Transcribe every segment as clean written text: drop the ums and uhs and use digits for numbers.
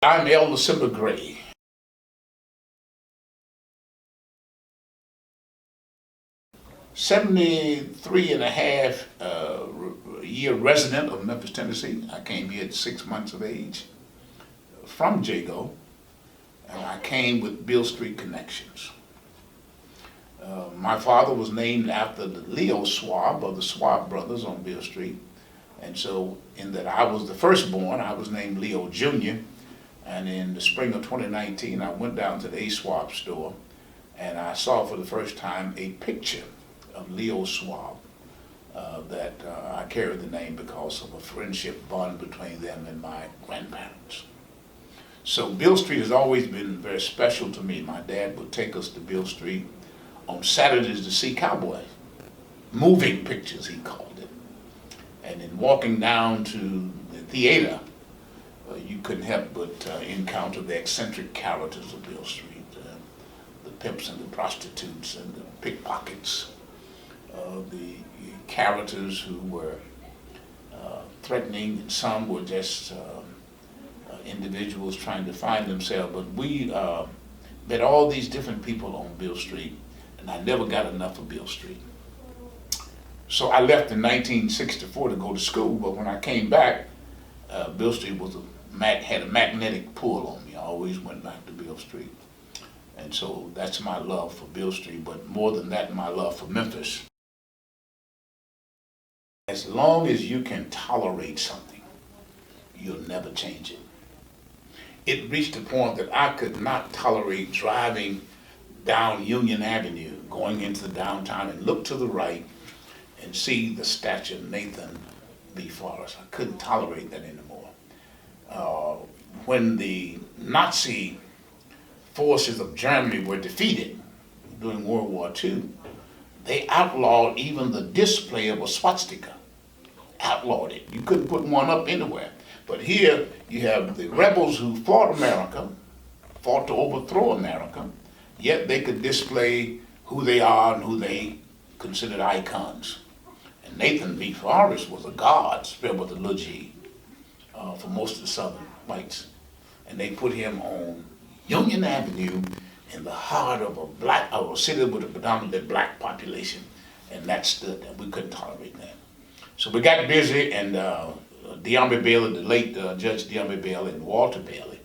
I'm LaSimba Gray. 73 and a half year resident of Memphis, Tennessee. I came here at 6 months of age from Jago, and I came with Beale Street connections. My father was named after the Leo Schwab of the Schwab brothers on Beale Street. And so, in that I was the firstborn, I was named Leo Jr. And in the spring of 2019, I went down to the A Schwab store and I saw for the first time a picture of Leo Schwab. I carried the name because of a friendship bond between them and my grandparents. So Beale Street has always been very special to me. My dad would take us to Beale Street on Saturdays to see cowboys, moving pictures he called it. And in walking down to the theater, you couldn't help but encounter the eccentric characters of Beale Street, the pimps and the prostitutes and the pickpockets, the characters who were threatening, and some were just individuals trying to find themselves. But we met all these different people on Beale Street, and I never got enough of Beale Street. So I left in 1964 to go to school, but when I came back, Beale Street had a magnetic pull on me. I always went back to Beale Street. And so that's my love for Beale Street, but more than that, my love for Memphis. As long as you can tolerate something, you'll never change it. It reached a point that I could not tolerate driving down Union Avenue, going into the downtown, and look to the right and see the statue of Nathan B. Forrest. I couldn't tolerate that anymore. When the Nazi forces of Germany were defeated during World War II, they outlawed even the display of a swastika. Outlawed it. You couldn't put one up anywhere. But here you have the rebels who fought America, fought to overthrow America, yet they could display who they are and who they considered icons. And Nathan B. Forrest was a god, spelled with a little G, for most of the southern whites. And they put him on Union Avenue in the heart of a city with a predominantly black population. And that stood there. We couldn't tolerate that. So we got busy, and De'Armond Bailey, the late Judge De'Armond Bailey, and Walter Bailey,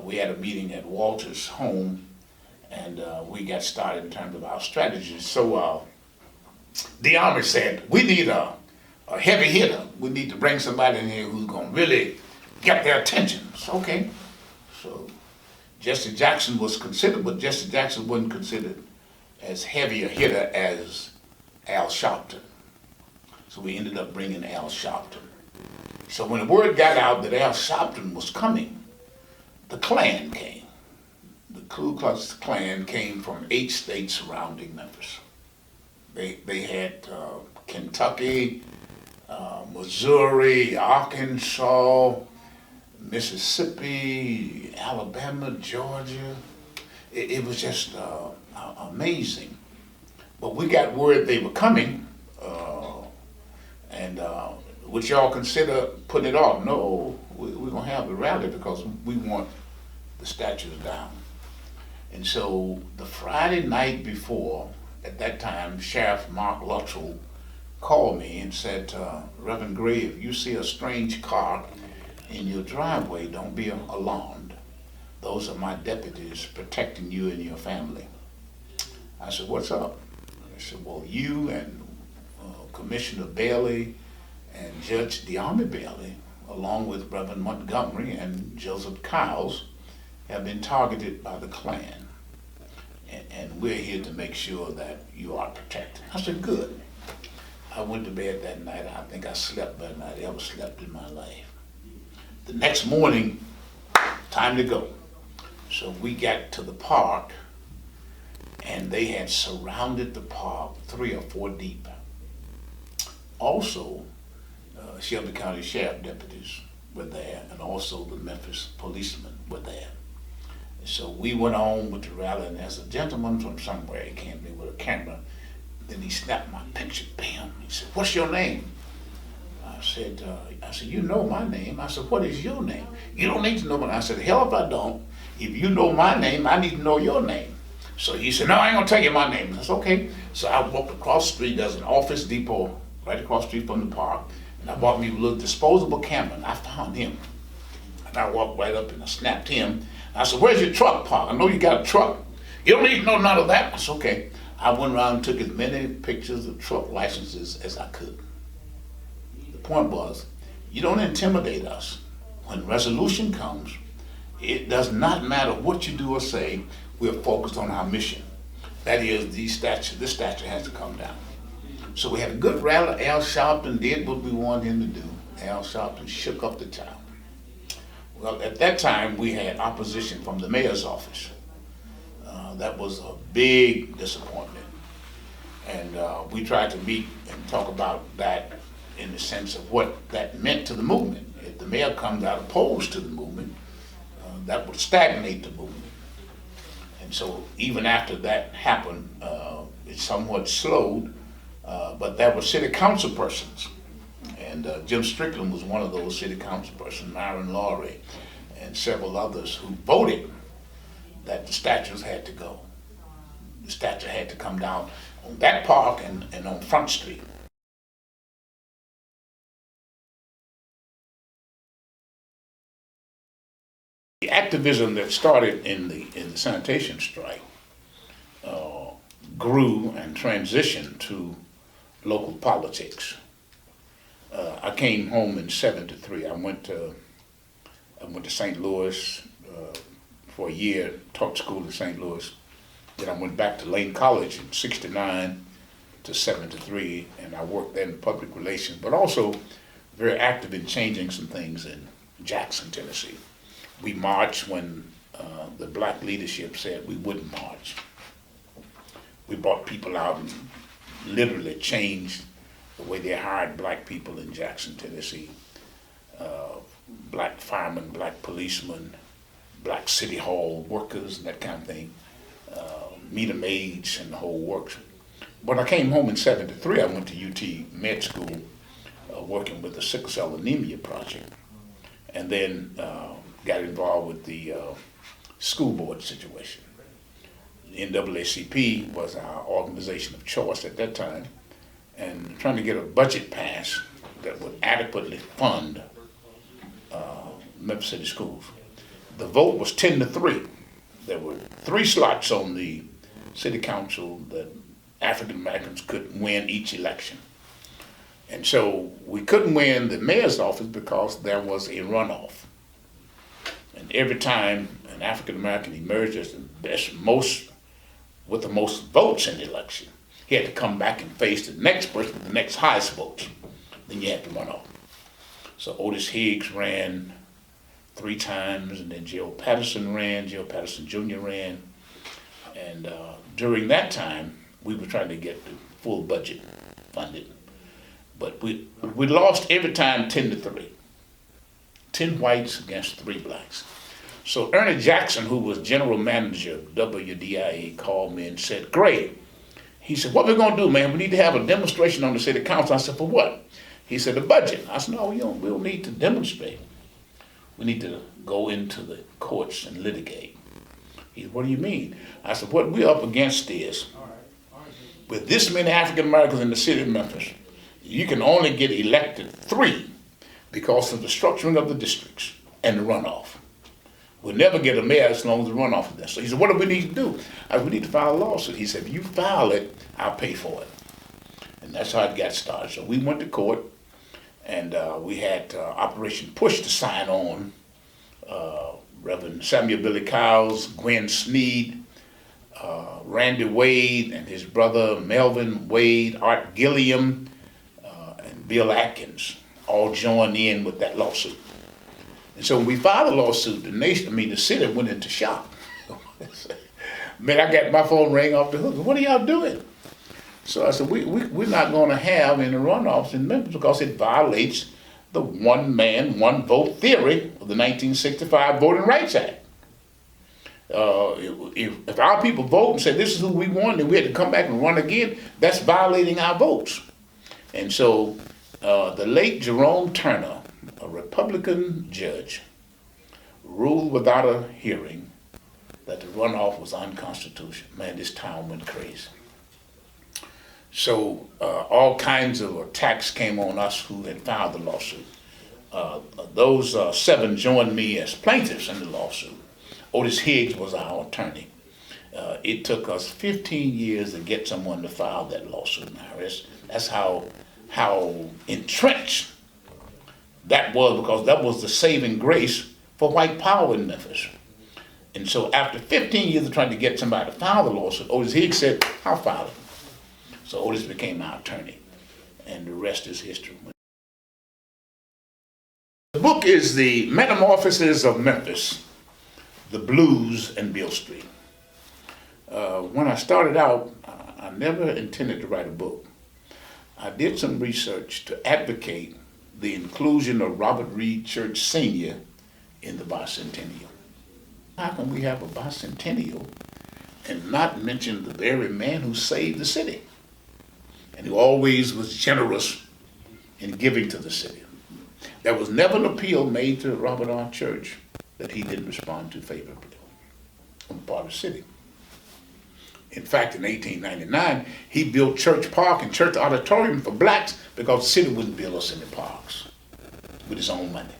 we had a meeting at Walter's home, and we got started in terms of our strategies. So De'Armond said, we need a heavy hitter. We need to bring somebody in here who's going to really get their attention. So, okay. So Jesse Jackson was considered, but Jesse Jackson wasn't considered as heavy a hitter as Al Sharpton. So we ended up bringing Al Sharpton. So when the word got out that Al Sharpton was coming, the Klan came. The Ku Klux Klan came from 8 states surrounding Memphis. They had Kentucky, Missouri, Arkansas, Mississippi, Alabama, Georgia. It was just amazing. But we got word they were coming, and would y'all consider putting it off? No, we're going to have the rally because we want the statues down. And so the Friday night before, at that time, Sheriff Mark Luttrell called me and said, Reverend Gray, if you see a strange car in your driveway, don't be alarmed. Those are my deputies protecting you and your family. I said, what's up? I said, well, you and Commissioner Bailey and Judge De'Armond Bailey, along with Reverend Montgomery and Joseph Kyles, have been targeted by the Klan. And we're here to make sure that you are protected. I said, good. I went to bed that night. I think I slept better than I ever slept in my life. The next morning, time to go. So we got to the park, and they had surrounded the park 3 or 4 deep. Also, Shelby County Sheriff deputies were there, and also the Memphis policemen were there. And so we went on with the rally, and there's a gentleman from somewhere, he came in with a camera. Then he snapped my picture, bam. He said, what's your name? I I said, you know my name. I said, what is your name? You don't need to know my name. I said, hell if I don't. If you know my name, I need to know your name. So he said, no, I ain't gonna tell you my name. I said, okay. So I walked across the street. There's an Office Depot right across the street from the park. And I bought me a little disposable camera, and I found him. And I walked right up and I snapped him. I said, where's your truck park? I know you got a truck. You don't need to know none of that. I said, okay. I went around and took as many pictures of truck licenses as I could. The point was, you don't intimidate us. When resolution comes, it does not matter what you do or say, we're focused on our mission. That is, this statue has to come down. So we had a good rally. Al Sharpton did what we wanted him to do. Al Sharpton shook up the town. Well, at that time, we had opposition from the mayor's office. That was a big disappointment. And we tried to meet and talk about that in the sense of what that meant to the movement. If the mayor comes out opposed to the movement, that would stagnate the movement. And so even after that happened, it somewhat slowed, but there were city council persons. And Jim Strickland was one of those city council persons, Myron Laurie, and several others who voted that the statues had to go. The statue had to come down on that park and on Front Street. The activism that started in the sanitation strike grew and transitioned to local politics. I came home in '73. I went to St. Louis for a year, taught school in St. Louis. Then I went back to Lane College in '69 to '73, and I worked there in public relations, but also very active in changing some things in Jackson, Tennessee. We marched when the black leadership said we wouldn't march. We brought people out and literally changed the way they hired black people in Jackson, Tennessee. Black firemen, black policemen, black city hall workers, and that kind of thing. Meter maids and the whole works. When I came home in '73, I went to UT Med School working with the Sickle Cell Anemia Project, and then got involved with the school board situation. The NAACP was our organization of choice at that time, and trying to get a budget passed that would adequately fund Memphis City schools. The vote was 10-3. There were 3 slots on the city council that African Americans could win each election. And so we couldn't win the mayor's office because there was a runoff. And every time an African American emerged as with the most votes in the election, he had to come back and face the next person with the next highest votes. Then you had to run off. So Otis Higgs ran 3 times, and then Joe Patterson ran, Joe Patterson Jr. ran. And during that time, we were trying to get the full budget funded. But we lost every time 10-3. 10 whites against 3 blacks. So Ernie Jackson, who was general manager of WDIA, called me and said, "Great." He said, "What we gonna do, man? We need to have a demonstration on the city council." I said, "For what?" He said, "The budget." I said, "No, we don't need to demonstrate. We need to go into the courts and litigate." He said, "What do you mean?" I said, "What we're up against is, with this many African Americans in the city of Memphis, you can only get elected 3 because of the structuring of the districts and the runoff. We'll never get a mayor as long as the runoff is there." So he said, "What do we need to do?" I said, "We need to file a lawsuit." He said, "If you file it, I'll pay for it." And that's how it got started. So we went to court, and we had Operation Push to sign on. Reverend Samuel Billy Cowles, Gwen Sneed, Randy Wade and his brother Melvin Wade, Art Gilliam, and Bill Atkins all joined in with that lawsuit. And so when we filed the lawsuit, the city went into shock. Man, I got my phone rang off the hook. "What are y'all doing?" So I said, we're not going to have any runoffs in Memphis because it violates the one man, one vote theory of the 1965 Voting Rights Act. If our people vote and say this is who we want and we had to come back and run again, that's violating our votes. And so The late Jerome Turner, a Republican judge, ruled without a hearing that the runoff was unconstitutional. Man, this town went crazy. So all kinds of attacks came on us who had filed the lawsuit. Those 7 joined me as plaintiffs in the lawsuit. Otis Higgs was our attorney. It took us 15 years to get someone to file that lawsuit. Now, that's how entrenched that was, because that was the saving grace for white power in Memphis. And so after 15 years of trying to get somebody to file the lawsuit, Otis Higgs said, I'll file it. So Otis became our attorney, and the rest is history. The book is The Metamorphosis of Memphis, the Blues, and Beale Street. When I started out, I never intended to write a book. I did some research to advocate the inclusion of Robert Reed Church Sr. in the bicentennial. How can we have a bicentennial and not mention the very man who saved the city and who always was generous in giving to the city? There was never an appeal made to Robert R. Church that he didn't respond to favorably on the part of the city. In fact, in 1899, he built Church Park and Church Auditorium for blacks because the city wouldn't build us any parks with his own money.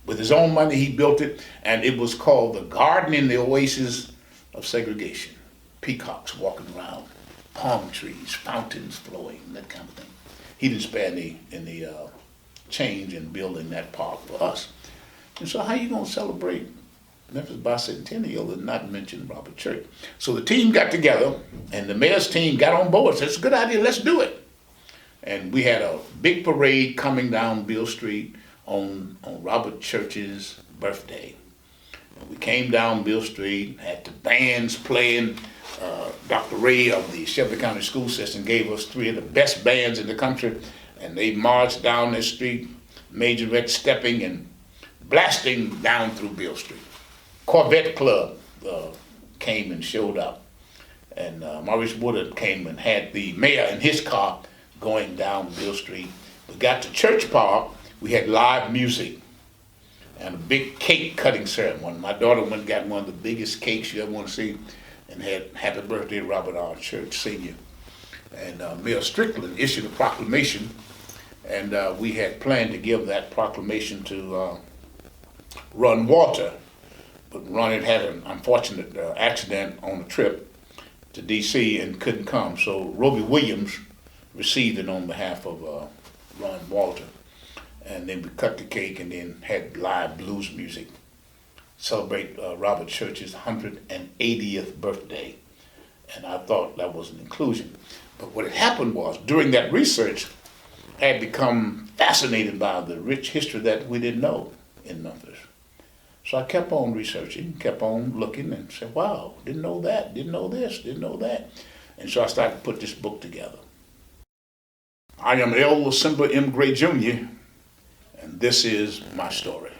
With his own money, he built it, and it was called the Garden in the Oasis of Segregation. Peacocks walking around, palm trees, fountains flowing, that kind of thing. He didn't spare any change in building that park for us. And so how are you going to celebrate Memphis Bicentennial and not mention Robert Church? So the team got together, and the mayor's team got on board and said, it's a good idea, let's do it. And we had a big parade coming down Beale Street on Robert Church's birthday. And we came down Beale Street, had the bands playing. Dr. Ray of the Shelby County School System gave us 3 of the best bands in the country, and they marched down the street, majorette stepping and blasting down through Beale Street. Corvette Club came and showed up, and Maurice Woodard came and had the mayor in his car going down Beale Street. We got to Church Park, we had live music and a big cake cutting ceremony. My daughter went and got one of the biggest cakes you ever want to see, and had Happy Birthday Robert R. Church Sr. And Mayor Strickland issued a proclamation, and we had planned to give that proclamation to Ron Walter, but Ron had had an unfortunate accident on a trip to D.C. and couldn't come, so Roby Williams received it on behalf of Ron Walter. And then we cut the cake and then had live blues music, celebrate Robert Church's 180th birthday. And I thought that was an inclusion. But what had happened was, during that research, I had become fascinated by the rich history that we didn't know in Memphis. So I kept on researching, kept on looking, and said, wow, didn't know that, didn't know this, didn't know that. And so I started to put this book together. I am LaSimba M. Gray Jr., and this is my story.